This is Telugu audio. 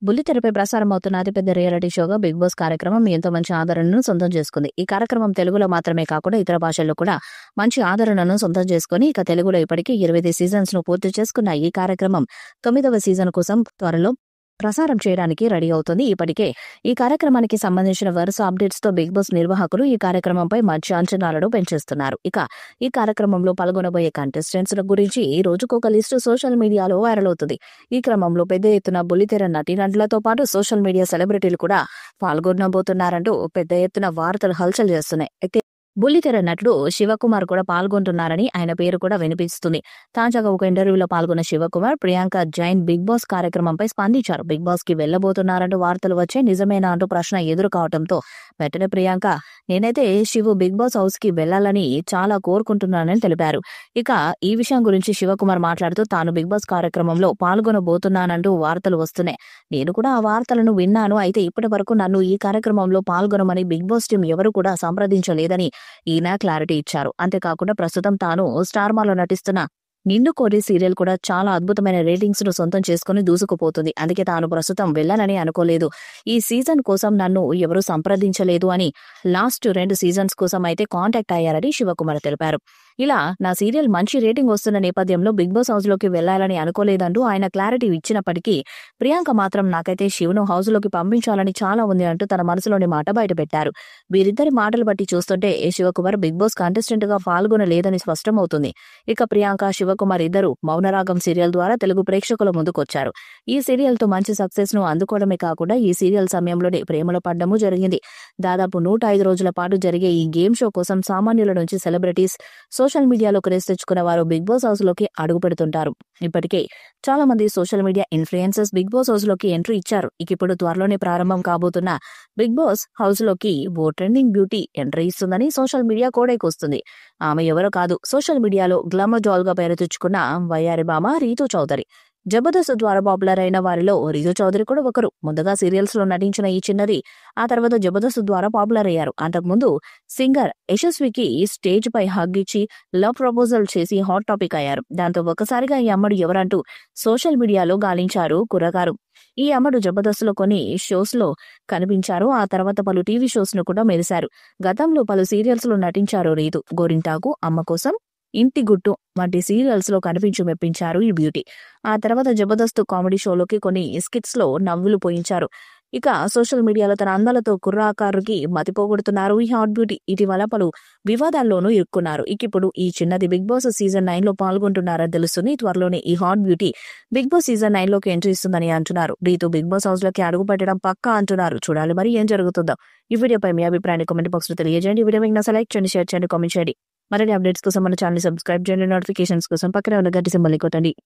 బుల్లితెరపై ప్రసారమవుతున్న అతిపెద్ద రియాలిటీ షోగా 'బిగ్ బాస్' కార్యక్రమం ఎంతో మంచి ఆదరణను సొంతం చేసుకుంది. ఈ కార్యక్రమం తెలుగులో మాత్రమే కాకుండా ఇతర భాషల్లో కూడా మంచి ఆదరణను సొంతం చేసుకుని ఇక తెలుగులో ఇప్పటికీ 28 సీజన్స్ ను పూర్తి చేసుకున్న ఈ కార్యక్రమం 9వ సీజన్ కోసం త్వరలో ప్రసారం చేయడానికి రెడీ అవుతుంది. ఇప్పటికే ఈ కార్యక్రమానికి సంబంధించిన వరుస అప్డేట్స్ తో బిగ్ బాస్ నిర్వాహకులు ఈ కార్యక్రమంపై మంచి అంచనాలను పెంచేస్తున్నారు. ఇక ఈ కార్యక్రమంలో పాల్గొనబోయే కంటెస్టెంట్స్ గురించి ఈ రోజుకొక లిస్టు సోషల్ మీడియాలో వైరల్ అవుతుంది. ఈ క్రమంలో పెద్ద ఎత్తున బుల్లితెర నటీనటులతో పాటు సోషల్ మీడియా సెలబ్రిటీలు కూడా పాల్గొనబోతున్నారంటూ పెద్ద ఎత్తున వార్తలు హల్చల్ చేస్తున్నాయి. అయితే బుల్లితెర నటుడు శివకుమార్ కూడా పాల్గొంటున్నారని ఆయన పేరు కూడా వినిపిస్తుంది. తాజాగా ఒక ఇంటర్వ్యూలో పాల్గొన్న శివకుమార్ ప్రియాంక జైన్ బిగ్ బాస్ కార్యక్రమంపై స్పందించారు. బిగ్ బాస్ కి వెళ్లబోతున్నారంటూ వార్తలు వచ్చే నిజమేనా అంటూ ప్రశ్న ఎదురు కావడంతో వెంటనే ప్రియాంక నేనైతే శివు బిగ్ బాస్ హౌస్ కి వెళ్లాలని చాలా కోరుకుంటున్నానని తెలిపారు. ఇక ఈ విషయం గురించి శివకుమార్ మాట్లాడుతూ తాను బిగ్ బాస్ కార్యక్రమంలో పాల్గొనబోతున్నానంటూ వార్తలు వస్తున్నాయి. నేను కూడా ఆ వార్తలను విన్నాను. అయితే ఇప్పటి వరకు నన్ను ఈ కార్యక్రమంలో పాల్గొనమని బిగ్ బాస్ టీం ఎవరు కూడా సంప్రదించలేదని ఈయన క్లారిటీ ఇచ్చారు. అంతేకాకుండా ప్రస్తుతం తాను స్టార్ మాలో నటిస్తున్న నిన్ను కోరి సీరియల్ కూడా చాలా అద్భుతమైన రేటింగ్స్ ను సొంతం చేసుకుని దూసుకుపోతుంది. అందుకే తాను ప్రస్తుతం వెళ్ళాలని అనుకోలేదు. ఈ సీజన్ కోసం నన్ను ఎవరూ సంప్రదించలేదు అని లాస్ట్ 2 సీజన్స్ కోసం అయితే కాంటాక్ట్ అయ్యారని శివకుమార్ తెలిపారు. ఇలా నా సీరియల్ మంచి రేటింగ్ వస్తున్న నేపథ్యంలో బిగ్ బాస్ హౌస్ లోకి వెళ్లాలని అనుకోలేదంటూ ఆయన క్లారిటీ ఇచ్చినప్పటికీ ప్రియాంక మాత్రం నాకైతే శివును హౌస్ లోకి పంపించాలని చాలా ఉంది అంటూ తన మనసులోని మాట బయటపెట్టారు. వీరిద్దరి మాటలు బట్టి చూస్తుంటే శివకుమార్ బిగ్ బాస్ కంటెస్టెంట్ గా పాల్గొనలేదని స్పష్టమవుతుంది. ఇక ప్రియాంక శివకుమార్ ఇద్దరు మౌనరాగం సీరియల్ ద్వారా తెలుగు ప్రేక్షకుల ముందుకొచ్చారు. ఈ సీరియల్ తో మంచి సక్సెస్ ను అందుకోవడమే కాకుండా ఈ సీరియల్ సమయంలోనే ప్రేమలో పడ్డము జరిగింది. దాదాపు 105 రోజుల పాటు జరిగే ఈ గేమ్ షో కోసం సామాన్యుల నుంచి సెలబ్రిటీస్ సోషల్ మీడియాలో క్రేజ్ తెచ్చుకున్న వారు బిగ్ బాస్ హౌస్ లోకి అడుగు పెడుతుంటారు. ఇప్పటికే చాలా మంది social media influencers Bigg Boss house లోకి ఎంట్రీ ఇచ్చారు. ఇక ఇప్పుడు త్వరలోనే ప్రారంభం కాబోతున్న బిగ్ బాస్ హౌస్ లోకి ఓ ట్రెండింగ్ బ్యూటీ ఎంట్రీ ఇస్తుందని సోషల్ మీడియా కోడైకొస్తుంది. ఆమె ఎవరో కాదు, సోషల్ మీడియాలో గ్లామర్ డాల్ గా పేరు తెచ్చుకున్న వయ్యారి భామ రీతూ చౌదరి. జబర్దస్త్ ద్వారా పాపులర్ అయిన వారిలో రీతూ చౌదరి కూడా ఒకరు. ముందుగా సీరియల్స్ లో నటించిన ఈ చిన్నది ఆ తర్వాత జబర్దస్త్ ద్వారా పాపులర్ అయ్యారు. అంతకుముందు సింగర్ యశస్వికి స్టేజ్ పై హగ్ ఇచ్చి లవ్ ప్రపోజల్ చేసి హాట్ టాపిక్ అయ్యారు. దాంతో ఒకసారిగా ఈ అమ్మడు ఎవరంటూ సోషల్ మీడియాలో గాలించారు కుర్రకారు. ఈ అమ్మడు జబర్దస్త్ లో కొన్ని షోస్ లో కనిపించారు. ఆ తర్వాత పలు టీవీ షోస్ ను కూడా మెరిశారు. గతంలో పలు సీరియల్స్ లో నటించారు రీతు. గోరింటాకు, అమ్మ కోసం, ఇంటి గుట్టు వంటి సీరియల్స్ లో కనిపించి మెప్పించారు ఈ బ్యూటీ. ఆ తర్వాత జబర్దస్త్ కామెడీ షోలోకి కొన్ని స్కిట్స్ లో నవ్వులు పోయించారు. ఇక సోషల్ మీడియాలో తన అందాలతో కుర్రాకారుకి మతిపోగొడుతున్నారు ఈ హాట్ బ్యూటీ. ఇటీవల పలు వివాదాల్లోనూ ఇరుక్కున్నారు. ఇక ఇప్పుడు ఈ చిన్నది బిగ్ బాస్ సీజన్ 9 లో పాల్గొంటున్నారని తెలుస్తుంది. త్వరలోనే ఈ hot beauty Bigg Boss season 9 లోకి ఎంట్రీ ఇస్తుందని అంటున్నారు. రీతు బిగ్ బాస్ హౌస్ లోకి అడుగు పెట్టడం పక్కా అంటున్నారు. చూడాలి మరి ఏం జరుగుతుందో. ఈ వీడియోపై మీ అభిప్రాయాన్ని కామెంట్ బాక్స్ లో తెలియజేయండి. ఈ వీడియో మీకు లైక్ చేయండి, షేర్ చేయండి, కామెంట్ చేయండి. మరిన్ని అప్డేట్స్ కోసం మన ఛానల్ సబ్స్క్రైబ్ చేయండి. నోటిఫికేషన్స్ కోసం పక్కనే ఉన్న గంట సింబల్ ని కొట్టండి.